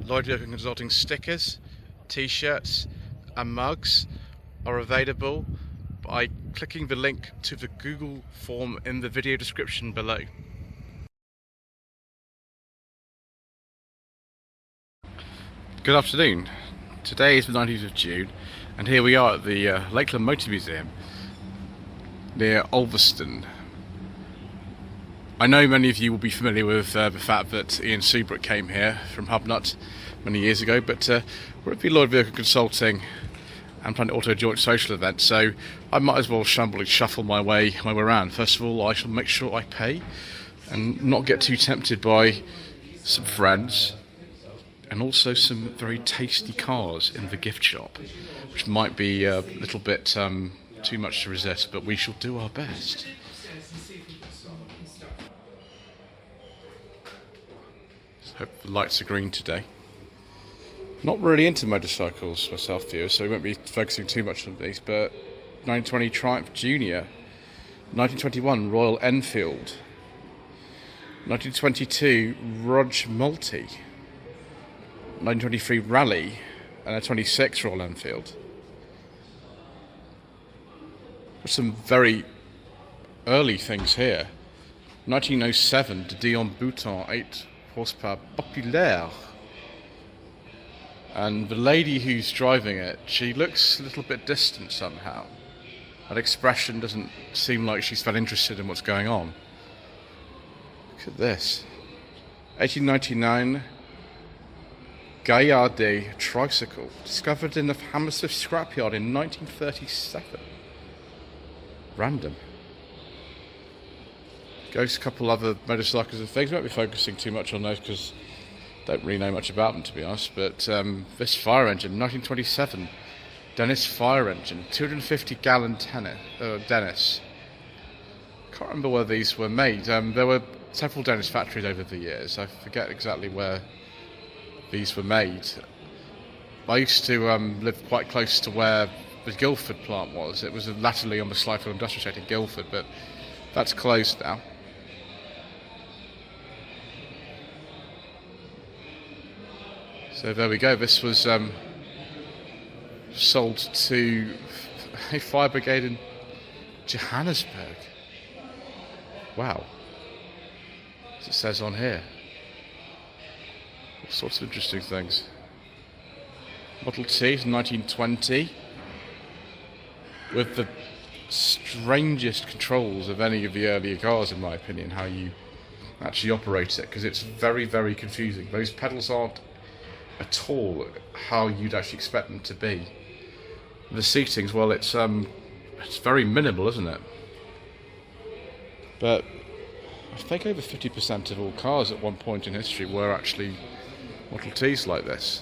Lloyd Vehicle Consulting stickers, t-shirts and mugs are available by clicking the link to the Google form in the video description below. Good afternoon. Today is the 19th of June and here we are at the Lakeland Motor Museum near Ulveston. I know many of you will be familiar with the fact that Ian Seabrook came here from Hubnut many years ago, but we're at the Lloyd Vehicle Consulting and Planeauto joint social event, so I might as well shambolic shuffle my way around. First of all, I shall make sure I pay and not get too tempted by some friends and also some very tasty cars in the gift shop, which might be a little bit too much to resist, but we shall do our best. Hope the lights are green today. Not really into motorcycles myself, viewers, so we won't be focusing too much on these, but 1920 Triumph Junior, 1921 Royal Enfield, 1922 Rog Multi, 1923 Rally, and a 26 Royal Enfield. There's some very early things here. 1907 de Dion Bouton 8 horsepower Populaire. And the lady who's driving it, she looks a little bit distant somehow. That expression doesn't seem like she's that interested in what's going on. Look at this. 1899 Gaillardet tricycle, discovered in the Hammersmith scrapyard in 1937. Random. Goes a couple other motorcycles and things. We won't be focusing too much on those because I don't really know much about them, to be honest. But this fire engine, 1927, Dennis fire engine, 250-gallon Dennis. Can't remember where these were made. There were several Dennis factories over the years. I forget exactly where these were made. I used to live quite close to where the Guildford plant was. It was latterly on the Slightly Industrial Estate in Guildford, but that's closed now. So there we go. This was sold to a fire brigade in Johannesburg. Wow. As it says on here. All sorts of interesting things. Model T is 1920 with the strangest controls of any of the earlier cars, in my opinion, how you actually operate it, because it's very, very confusing. Those pedals aren't at all how you'd actually expect them to be. The seatings, well, it's very minimal, isn't it? But I think over 50% of all cars at one point in history were actually Model Ts like this.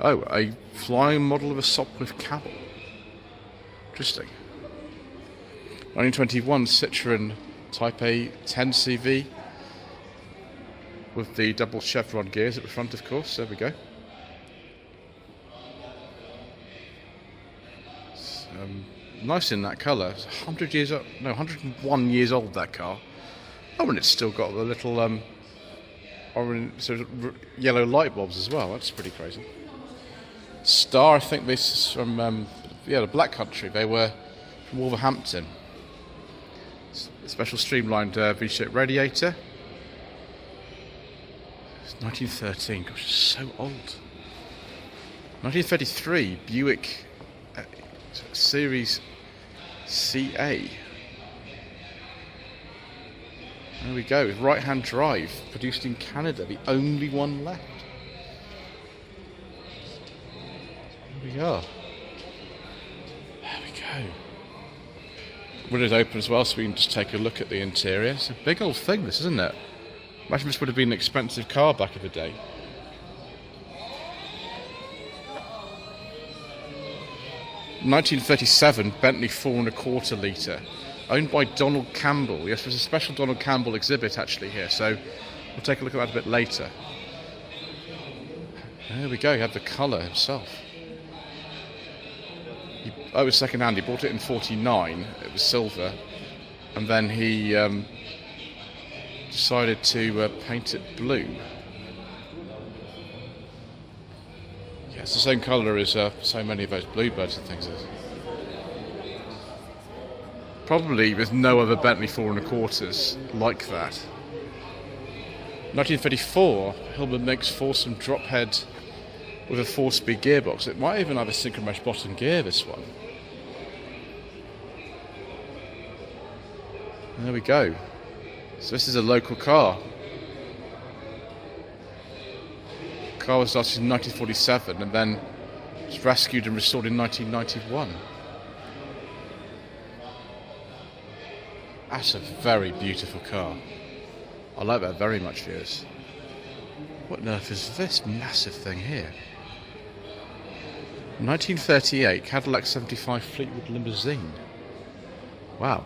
Oh, a flying model of a Sopwith Camel. Interesting. 1921 Citroën Type A 10CV with the double chevron gears at the front, of course. There we go. It's, nice in that colour. It's 100 years old, no, 101 years old, that car. Oh, and it's still got the little orange, sort of yellow light bulbs as well. That's pretty crazy. Star, I think this is from the Black Country. They were from Wolverhampton. Special streamlined V-shaped radiator. 1913, gosh, it's so old. 1933 Buick Series CA. There we go, right-hand drive, produced in Canada, the only one left. There we are. There we go. Windows open as well, so we can just take a look at the interior. It's a big old thing, this, isn't it? Imagine this would have been an expensive car back in the day. (1937) Bentley 4¼ litre, owned by Donald Campbell. Yes, there's a special Donald Campbell exhibit actually here, so we'll take a look at that a bit later. There we go, you have the colour himself. It was second hand, he bought it in 49, it was silver, and then he decided to paint it blue. Yeah, it's the same colour as so many of those bluebirds and things. Probably with no other Bentley 4 1/4s like that. 1934, Humber makes foursome drop head with a 4-speed gearbox. It might even have a synchromesh bottom gear, this one. There we go. So this is a local car. The car was started in 1947 and then was rescued and restored in 1991. That's a very beautiful car. I like that very much, viewers. What on earth is this massive thing here? 1938 Cadillac 75 Fleetwood Limousine. Wow.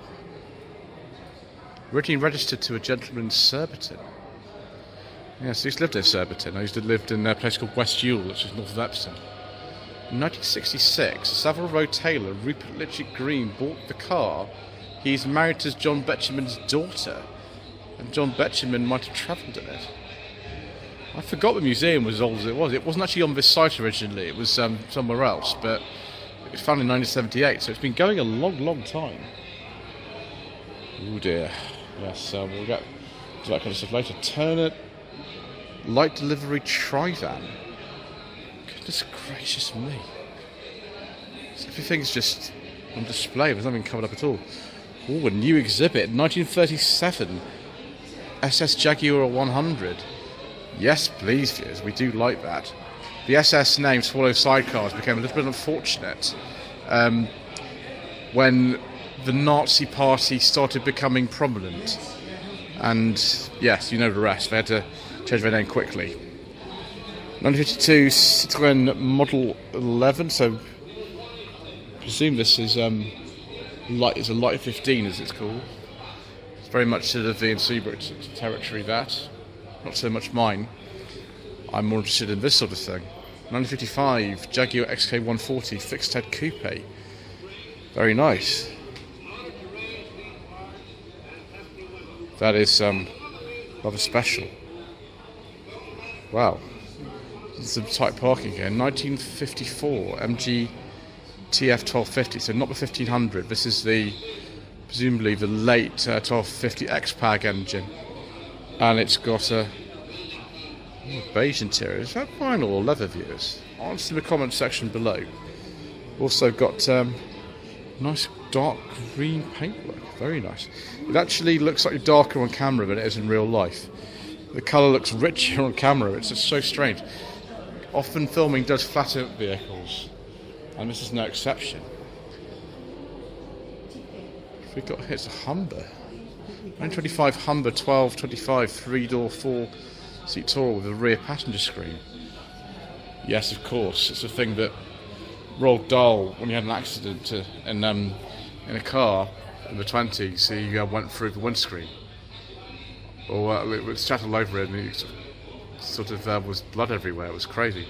Originally registered to a gentleman in Surbiton. Yes, he used to live in Surbiton. I used to live in a place called West Ewell, which is north of Epsom. In 1966, Savile Row tailor Rupert Litchett Green bought the car. He's married to John Betjeman's daughter, and John Betjeman might have travelled in it. I forgot the museum was as old as it was. It wasn't actually on this site originally, it was somewhere else, but it was founded in 1978, so it's been going a long time. Oh dear. Yes, we'll get to that kind of stuff later. Turner light delivery Trivan. Goodness gracious me. Everything's just on display, there's nothing covered up at all. Oh, a new exhibit, 1937 SS Jaguar 100. Yes, please, viewers, we do like that. The SS name, Swallow Sidecars, became a little bit unfortunate when the Nazi Party started becoming prominent. And yes, you know the rest. They had to change their name quickly. 1952 Citroën Model 11. So, I presume this is it's a Light 15, as it's called. It's very much sort of the Ian Seabrook territory. That, not so much mine. I'm more interested in this sort of thing. 1955 Jaguar XK140 fixed head coupe. Very nice. That is rather special. Wow. There's some tight parking here. 1954 MG TF1250. So not the 1500. This is presumably the late 1250 X-Pag engine. And it's got a beige interior. Is that vinyl or leather, viewers? Answer in the comment section below. Also got nice dark green paintwork. Very nice. It actually looks like darker on camera than it is in real life. The colour looks richer on camera. It's just so strange. Often filming does flatter vehicles, and this is no exception. We got here, it's a Humber. 925 Humber 1225 3-door 4-seat tourer with a rear passenger screen. Yes, of course. It's a thing that Roald Dahl, when he had an accident in a car in the 20s, he went through the windscreen. Or it was shattered over it, and he sort of was blood everywhere. It was crazy.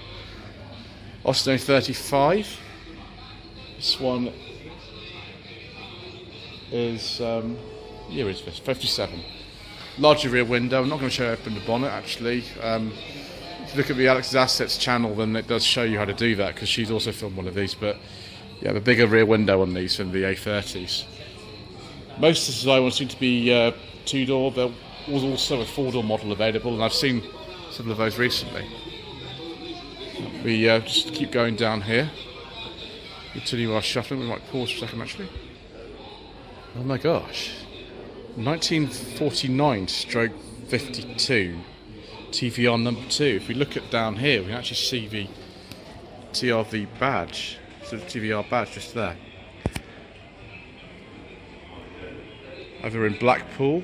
Austin 35. This one is year is this 57. Larger rear window. I'm not going to show you open the bonnet actually. If you look at the Alex's Assets channel, then it does show you how to do that, because she's also filmed one of these. But yeah, the bigger rear window on these than the A30s. Most of the design ones seem to be 2-door. There was also a 4-door model available, and I've seen some of those recently. We just keep going down here. Continue our shuffling. We might pause for a second actually. Oh my gosh. 1949 stroke 52 TVR number 2. If we look at down here, we can actually see the TRV badge, so the TVR badge just there. Over in Blackpool,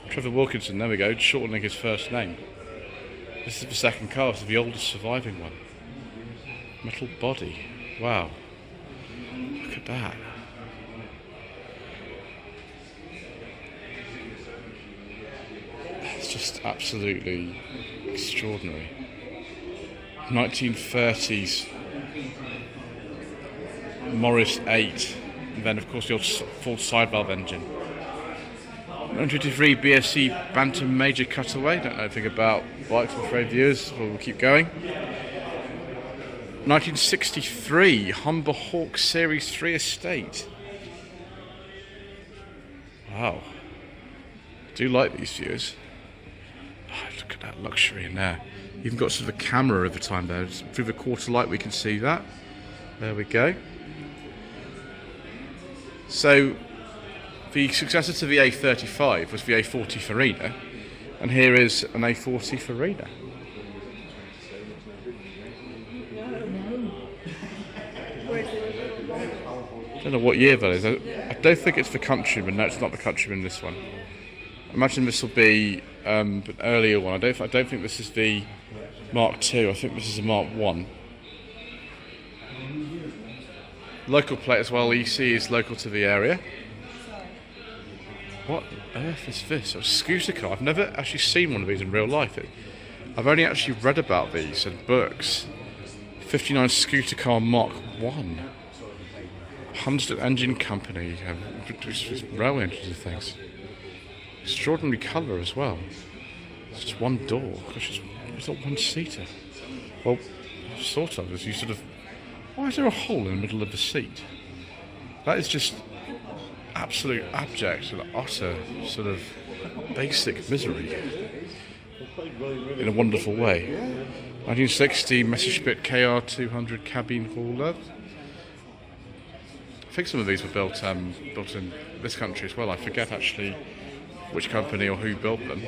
Trevor Wilkinson, there we go, shortening his first name. This is the second car, this is the oldest surviving one. Metal body, wow. Look at that. It's just absolutely extraordinary. 1930s Morris 8, and then of course the old full side valve engine. 1953 BSC Bantam Major Cutaway. Don't know anything about bikes, I'm afraid, viewers. We'll keep going. 1963 Humber Hawk Series 3 estate. Wow. I do like these views. Oh, look at that luxury in there. Even got sort of a camera over time there. Just through the quarter light we can see that. There we go. So the successor to the A35 was the A40 Farina, and here is an A40 Farina. I don't know what year that is. I don't think it's the Countryman. No, it's not the Countryman, this one. I imagine this will be an earlier one. I don't think this is the Mark II. I think this is a Mark I. Local plate as well, EC is local to the area. What on earth is this? A scooter car. I've never actually seen one of these in real life. I've only actually read about these in books. 59 scooter car Mark I. Hunted Engine Company. Produces railway engines and things. Extraordinary colour as well. It's just one door. Gosh, it's not one seater. Well, sort of. As you sort of. Why is there a hole in the middle of the seat? That is just absolute abject and utter sort of basic misery in a wonderful way. 1960 Messerschmitt KR200 cabin hauler. I think some of these were built in this country as well. I forget actually which company or who built them.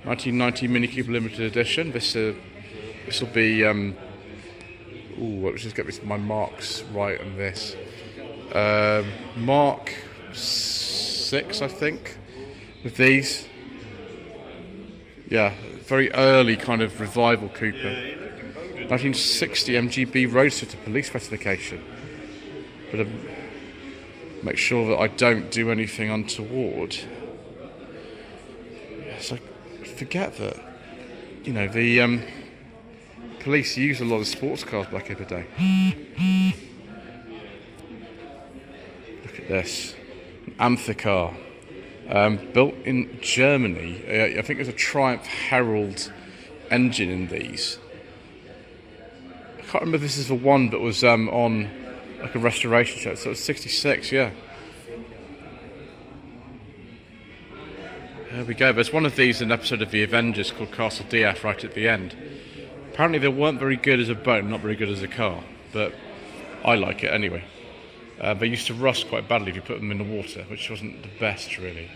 1990 Mini Cooper Limited Edition. This will be. Let's just get my marks right on this. Mark 6, I think, with these. Yeah, very early kind of revival Cooper. 1960 MGB Roadster to police specification. But make sure that I don't do anything untoward. Yes, I forget that. You know, the police use a lot of sports cars back in the day. Look at this. An Anther car. Built in Germany. I think there's a Triumph Herald engine in these. I can't remember if this is the one that was on like a restoration show. So it's 66, yeah. There we go. There's one of these in an episode of The Avengers called Castle Diaf right at the end. Apparently they weren't very good as a boat, not very good as a car, but I like it anyway. They used to rust quite badly if you put them in the water, which wasn't the best really.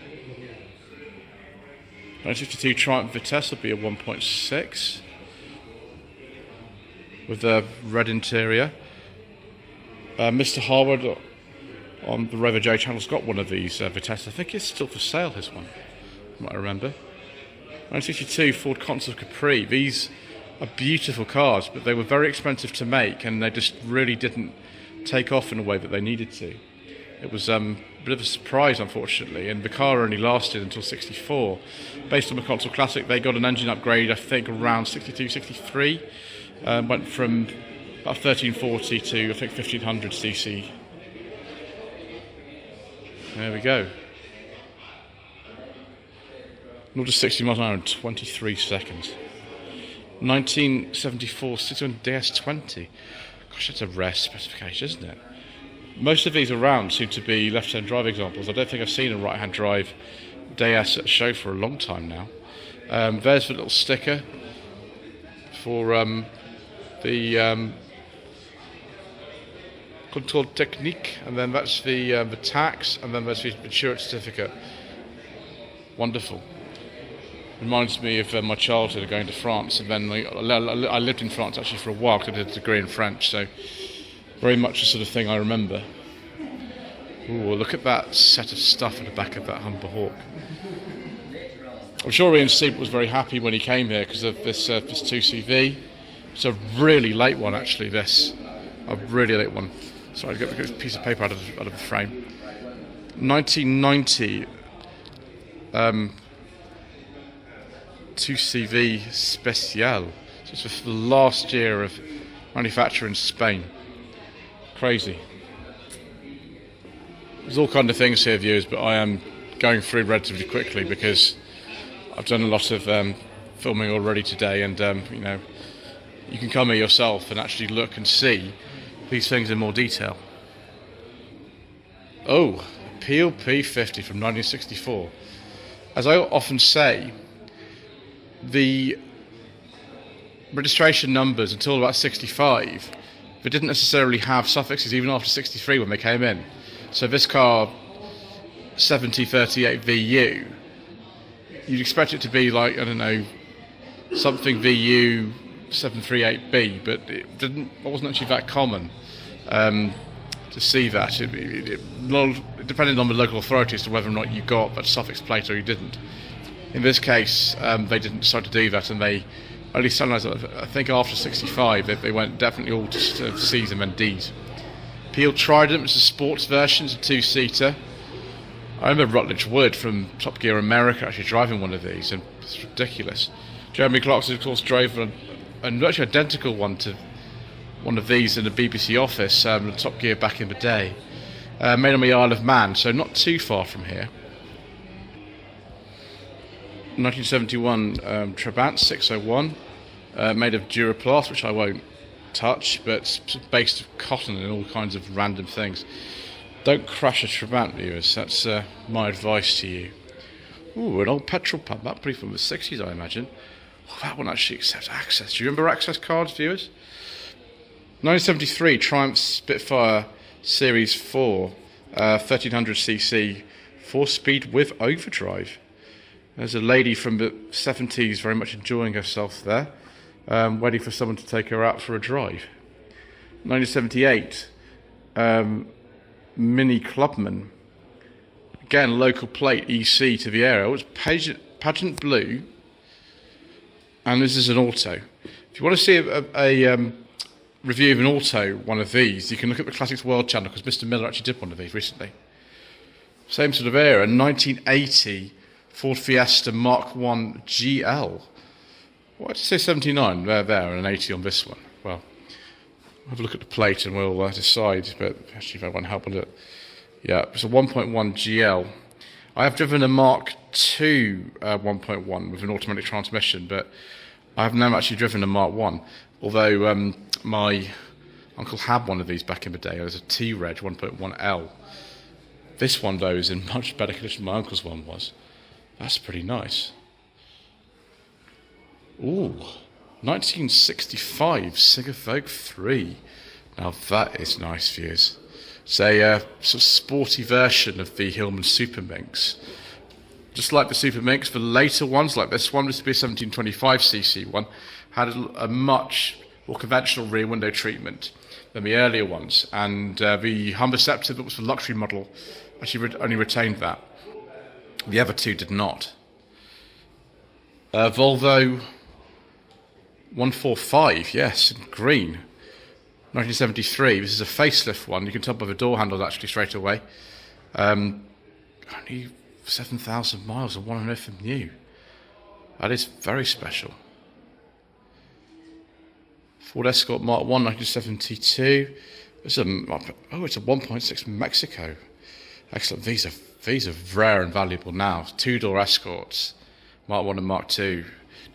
1962 Triumph Vitesse will be a 1.6 with a red interior. Mr. Harwood on the Rover J channel's got one of these Vitesse. I think it's still for sale, his one, from what I remember. 1962 Ford Consul Capri. These are beautiful cars, but they were very expensive to make, and they just really didn't take off in a way that they needed to. It was a bit of a surprise, unfortunately, and the car only lasted until 64. Based on the Consul Classic, they got an engine upgrade, I think, around 62, 63. Went from about 1340 to, I think, 1500 cc. There we go. 0 to 60 miles an hour in 23 seconds. 1974 Citroën DS20. Gosh, that's a rare specification, isn't it? Most of these around seem to be left-hand drive examples. I don't think I've seen a right-hand drive DS at a show for a long time now. There's the little sticker for the Control Technique, and then that's the tax, and then there's the insurance certificate. Wonderful. Reminds me of my childhood going to France, and then I lived in France actually for a while because I did a degree in French, so very much the sort of thing I remember. Ooh, look at that set of stuff at the back of that Humber Hawk. I'm sure Ian Siebert was very happy when he came here because of this 2CV. It's a really late one, actually, this. A really late one. Sorry, I've got a piece of paper out of the frame. 1990 2CV Special. So it's the last year of manufacture in Spain. Crazy. There's all kind of things here, viewers, but I am going through relatively quickly because I've done a lot of filming already today, and you know, you can come here yourself and actually look and see these things in more detail. Oh, Peel P50 from 1964. As I often say, the registration numbers until about 65, they didn't necessarily have suffixes even after 63 when they came in. So this car, 7038 VU, you'd expect it to be like, I don't know, something VU 738B, but it wasn't actually that common to see that. It depended on the local authority as to whether or not you got that suffix plate or you didn't. In this case, they didn't decide to do that, and they only sometimes, I think after 65, they went definitely all to C's and then D's. Peel Trident was a sports version, it's a two-seater. I remember Rutledge Wood from Top Gear America actually driving one of these, and it's ridiculous. Jeremy Clarkson, of course, drove a virtually identical one to one of these in the BBC office, Top Gear back in the day. Made on the Isle of Man, so not too far from here. 1971 Trabant 601, made of Duraplast, which I won't touch, but it's based of cotton and all kinds of random things. Don't crash a Trabant, viewers, that's my advice to you. Ooh, an old petrol pump, that pretty from the 60s, I imagine. Oh, that one actually accepts access. Do you remember access cards, viewers? 1973 Triumph Spitfire Series 4, 1300cc, 4-speed with overdrive. There's a lady from the 70s very much enjoying herself there, waiting for someone to take her out for a drive. 1978 Mini Clubman. Again, local plate EC to the area. It was pageant blue, and this is an auto. If you want to see a review of an auto, one of these, you can look at the Classics World channel, because Mr. Miller actually did one of these recently. Same sort of era, 1980 Ford Fiesta Mark 1 GL. Why did you say 79 there and an 80 on this one? Well, have a look at the plate and we'll decide, but actually if I want help with it. Yeah, it's a 1.1 GL. I have driven a Mark II 1.1 with an automatic transmission, but I have never actually driven a Mark 1, although my uncle had one of these back in the day. It was a T-Reg 1.1L. This one, though, is in much better condition than my uncle's one was. That's pretty nice. Ooh, 1965 Singer Vogue 3. Now that is nice, viewers. It's a sort of sporty version of the Hillman Super Minx. Just like the Super Minx, the later ones, like this one, this would be a 1725cc one, had a much more conventional rear window treatment than the earlier ones. And the Humber Scepter, that was the luxury model, actually only retained that. The other two did not. Volvo 145, yes, in green. 1973. This is a facelift one. You can tell by the door handles actually straight away. Only 7,000 miles and one on earth from new. That is very special. Ford Escort Mark 1, 1972. It's a 1.6 Mexico. Excellent. These are rare and valuable now. Two-door Escorts, Mark 1 and Mark 2.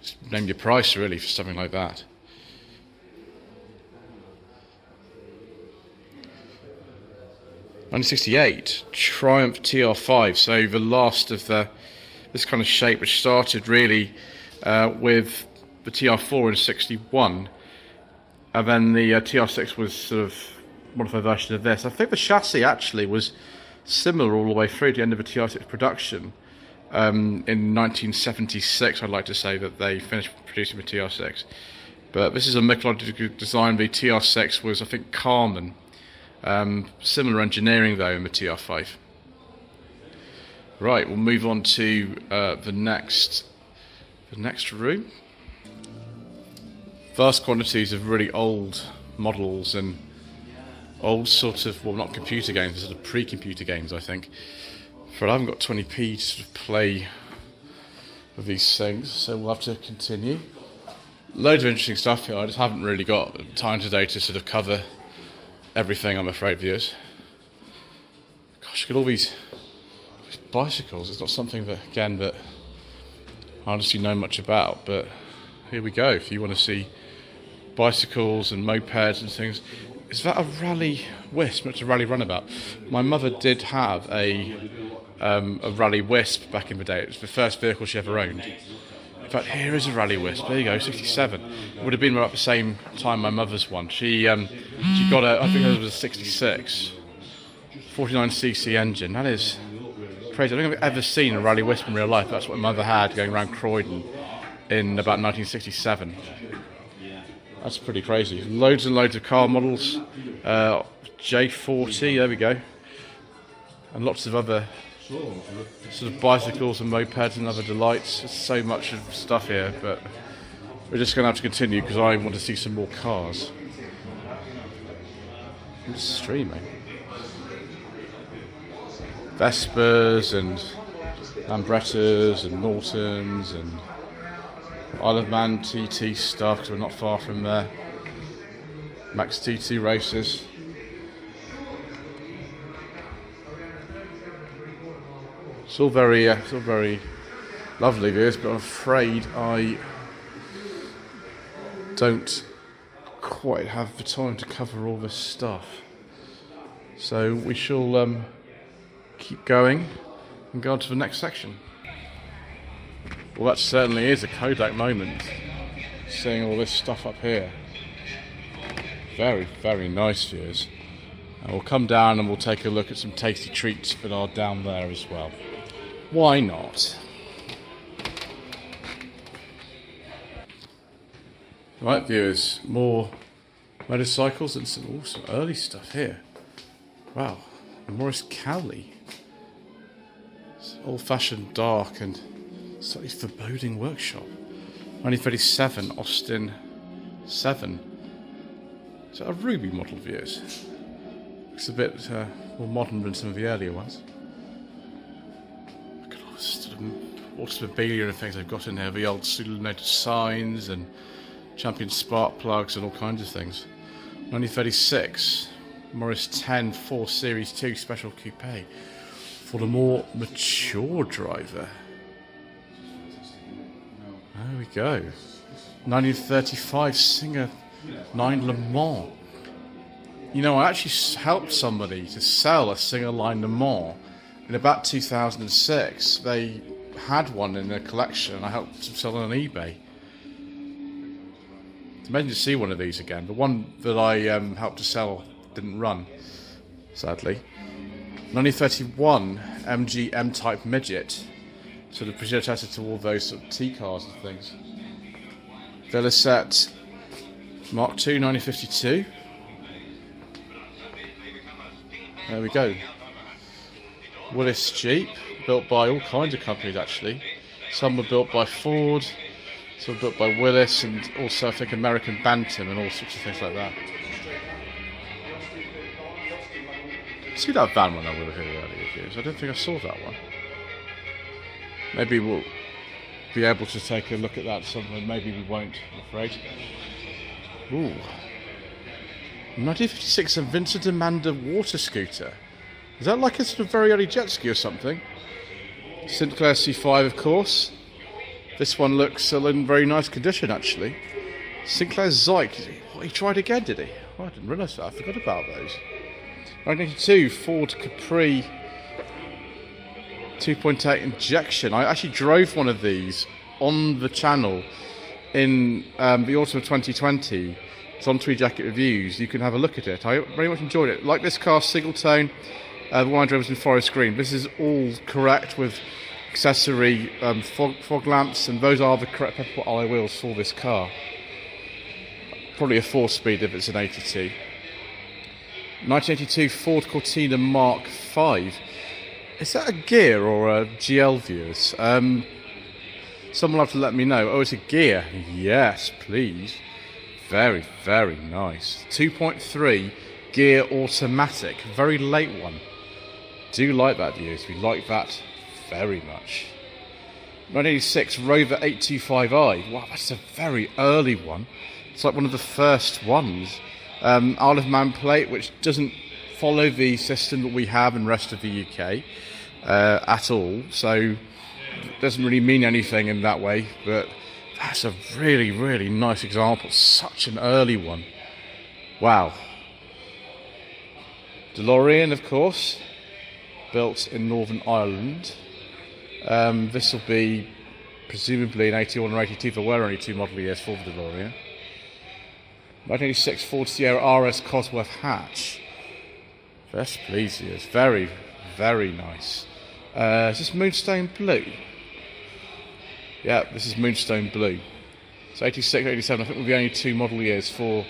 Just name your price, really, for something like that. '68 Triumph TR5. So the last of this kind of shape, which started really with the TR4 in '61, and then the TR6 was sort of a modified version of this. I think the chassis actually was similar all the way through to the end of the TR6 production. In 1976, I'd like to say that they finished producing the TR6. But this is a mythological design. The TR6 was, I think, Carmen. Similar engineering, though, in the TR5. Right, we'll move on to the next room. Vast quantities of really old models and old sort of, well, not computer games, but sort of pre-computer games, I think. But I haven't got 20p to sort of play with these things, so we'll have to continue. Loads of interesting stuff here. I just haven't really got time today to sort of cover everything, I'm afraid, viewers. Gosh, look at all these bicycles. It's not something that, again, that I honestly know much about, but here we go. If you want to see bicycles and mopeds and things. Is that a rally wisp? It's a rally runabout. My mother did have a rally wisp back in the day. It was the first vehicle she ever owned. In fact, here is a rally wisp. There you go, 67. It would have been about the same time my mother's one. She got I think it was a 66, 49cc engine. That is crazy. I don't think I've ever seen a rally wisp in real life. That's what my mother had going around Croydon in about 1967. That's pretty crazy. Loads and loads of car models. J40, there we go. And lots of other sort of bicycles and mopeds and other delights. There's so much of stuff here, but we're just going to have to continue because I want to see some more cars. I'm just streaming. Vespers and Lambrettas and Nortons and Isle of Man TT stuff because we're not far from there. Max TT races. It's all very lovely viewers, but I'm afraid I don't quite have the time to cover all this stuff. So we shall keep going and go on to the next section. Well, that certainly is a Kodak moment, seeing all this stuff up here. Very, very nice viewers. And we'll come down and we'll take a look at some tasty treats that are down there as well. Why not? Right viewers, more motorcycles and some early stuff here. Wow, Morris Cowley. It's old-fashioned, dark and slightly foreboding workshop. 1937 Austin 7. Is that a Ruby model, viewers? Looks a bit more modern than some of the earlier ones. Look at all this sort of automobilia and things they've got in here. The old pseudo-noted signs and champion spark plugs and all kinds of things. 1936 Morris 10 4 Series 2 Special Coupe for the more mature driver. There we go. 1935 Singer 9 Le Mans. You know, I actually helped somebody to sell a Singer Line Le Mans in about 2006. They had one in their collection and I helped them sell it on eBay. It's amazing to see one of these again. The one that I helped to sell didn't run, sadly. 1931 MG M-Type Midget. Sort of predecessor to all those sort of T-cars and things. Velocette Mark II 1952. There we go. Willis Jeep, built by all kinds of companies actually. Some were built by Ford, some were built by Willis, and also I think American Bantam and all sorts of things like that. See that van when we were here earlier? I don't think I saw that one. Maybe we'll be able to take a look at that somewhere. Maybe we won't, I'm afraid. Ooh. 1956, a Vincent Amanda water scooter. Is that like a sort of very early jet ski or something? Sinclair C5, of course. This one looks in very nice condition, actually. Sinclair Zyke. He tried again, did he? Oh, I didn't realise that. I forgot about those. 1982, Ford Capri 2.8 injection. I actually drove one of these on the channel in the autumn of 2020. It's on Tweed Jacket Reviews. You can have a look at it. I very much enjoyed it. Like this car, single tone. The one I drove was in forest green. This is all correct with accessory fog lamps, and those are the correct pepper alloy wheels for this car. Probably a 4-speed if it's an 82. 1982 Ford Cortina Mark V. Is that a gear or a GL, viewers? Someone will have to let me know. Oh, it's a gear. Yes, please. Very, very nice. 2.3 gear automatic. Very late one. Do like that, viewers. We like that very much. 1986 Rover 825i. Wow, that's a very early one. It's like one of the first ones. Isle of Man plate, which doesn't follow the system that we have in the rest of the UK at all. So it doesn't really mean anything in that way. But That's a really, really nice example. Such an early one. Wow. DeLorean, of course, built in Northern Ireland. This will be presumably an 81 or 82. There were only 2 model years for the DeLorean. 1986 Ford Sierra RS Cosworth hatch. Yes, please, yes. Very, very nice. Is this Moonstone Blue? Yeah, this is Moonstone Blue. So 86, 87, I think will be only 2 model years for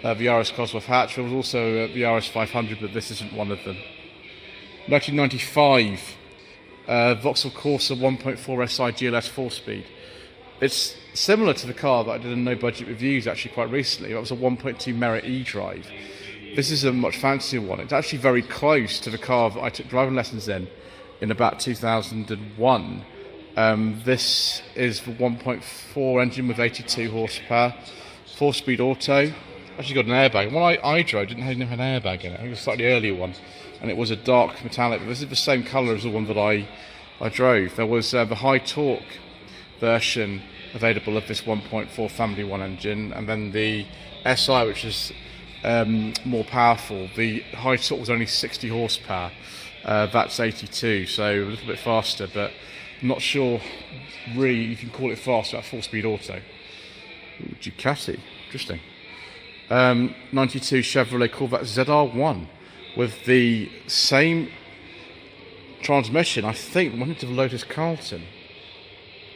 the RS Cosworth hatch. There was also the RS 500, but this isn't one of them. 1995, Vauxhall Corsa 1.4 SI GLS 4-speed. It's similar to the car that I did in No Budget Reviews actually quite recently. That was a 1.2 Merit e-drive. This is a much fancier one. It's actually very close to the car that I took driving lessons in about 2001. This is the 1.4 engine with 82 horsepower, 4-speed auto. Actually got an airbag. One I drove didn't have an airbag in it. I think it was a slightly earlier one, and it was a dark metallic. But this is the same colour as the one that I drove. There was the high torque version available of this 1.4 Family 1 engine, and then the SI, which is more powerful. The high torque was only 60 horsepower. That's 82, so a little bit faster, but I'm not sure really you can call it fast, that 4-speed auto. Ooh, Ducati, interesting. 92 Chevrolet Corvette ZR1 with the same transmission, I think, went into the Lotus Carlton.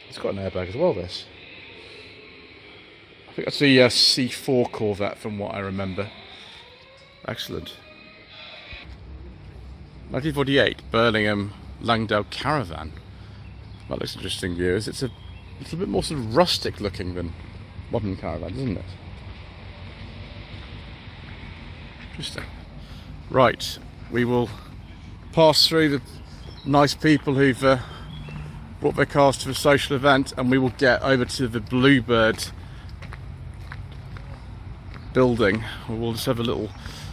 It's got an airbag as well, this. I think that's the C4 Corvette from what I remember. Excellent. 1948 Birmingham Langdale Caravan. That looks interesting, viewers. It's a little bit more sort of rustic looking than modern caravans, isn't it? Interesting. Right, we will pass through the nice people who've brought their cars to the social event, and we will get over to the Bluebird building. We'll just have a little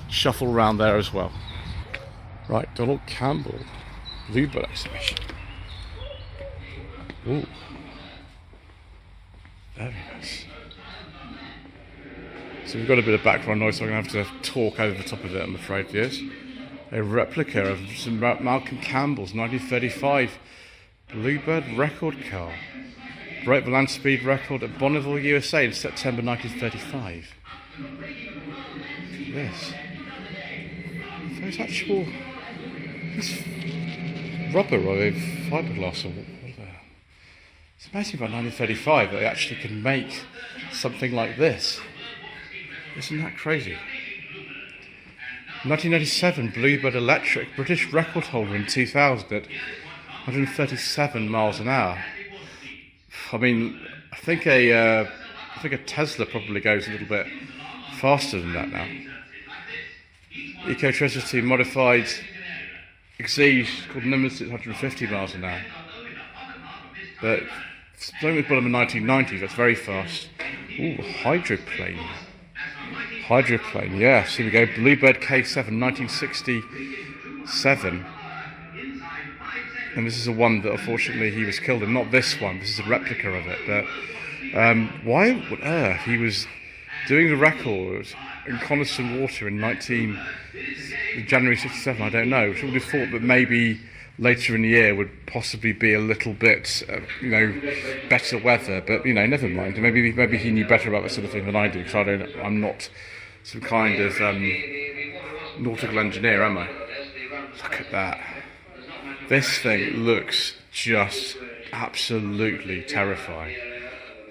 shuffle around there as well. Right, Donald Campbell, Bluebird exhibition. Ooh, very nice. So we've got a bit of background noise, so I'm going to have to talk over the top of it, I'm afraid, yes. A replica of some Malcolm Campbell's 1935 Bluebird record car. Broke the land speed record at Bonneville, USA in September 1935. Yes. There's actual... It's rubber or fiberglass or whatever. It's amazing about 1935 that they actually can make something like this. Isn't that crazy? 1987 Bluebird Electric, British record holder in 2000 at 137 miles an hour. I mean, I think a Tesla probably goes a little bit faster than that now. Eco Treasury modified Exige called Limousine at 150 miles an hour. But it's only bottom of the 1990s, that's very fast. Ooh, hydroplane. Hydroplane, yes, here we go. Bluebird K7, 1967. And this is the one that unfortunately he was killed in. Not this one, this is a replica of it. But why on earth he was doing the record in Coniston Water in January 67, I don't know. I would have thought that maybe later in the year would possibly be a little bit, better weather. But, never mind. Maybe he knew better about that sort of thing than I do, because I'm not some kind of nautical engineer, am I? Look at that. This thing looks just absolutely terrifying.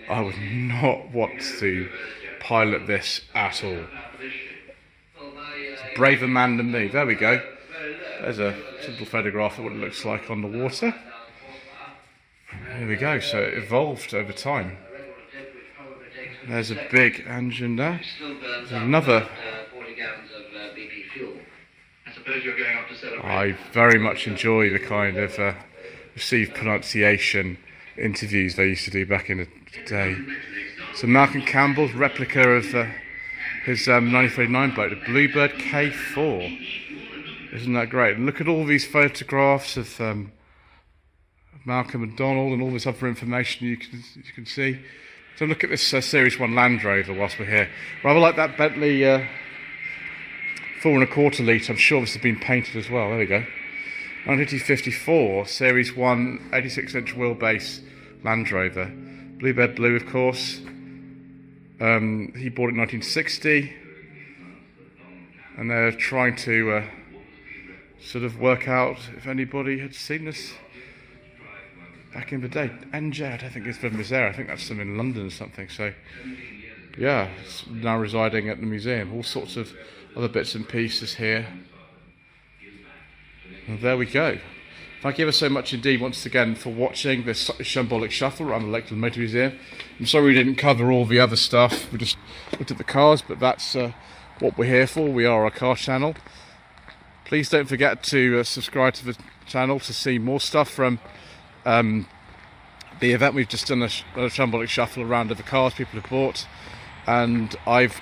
I would not want to pilot this at all. It's a braver man than me. There we go. There's a simple photograph of what it looks like on the water. There we go. So it evolved over time. There's a big engine there. There's another. I very much enjoy the kind of received pronunciation interviews they used to do back in the day. So Malcolm Campbell's replica of his 1939 boat, the Bluebird K4. Isn't that great? And look at all these photographs of Malcolm and Donald and all this other information you can see. So look at this Series 1 Land Rover whilst we're here. Rather like that Bentley 4¼ litre. I'm sure this has been painted as well. There we go. 1954 Series 1 86-inch wheelbase Land Rover. Bluebird blue, of course. He bought it in 1960. And they're trying to sort of work out if anybody had seen this back in the day. NJ, I don't think it's from this area. I think that's some in London or something. So, yeah, it's now residing at the museum. All sorts of other bits and pieces here. And there we go. Thank you ever so much indeed once again for watching this Slightly Shambolic Shuffle around the Lakeland Motor Museum. I'm sorry we didn't cover all the other stuff. We just looked at the cars, but that's what we're here for. We are a car channel. Please don't forget to subscribe to the channel to see more stuff from the event. We've just done a Shambolic Shuffle around of the cars people have bought, and I've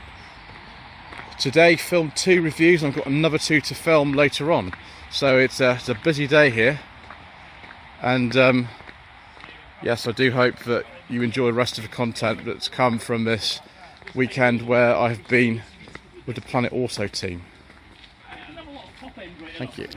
today filmed 2 reviews and I've got another 2 to film later on. So it's a busy day here, and yes, I do hope that you enjoy the rest of the content that's come from this weekend where I've been with the Planeauto team. Thank you.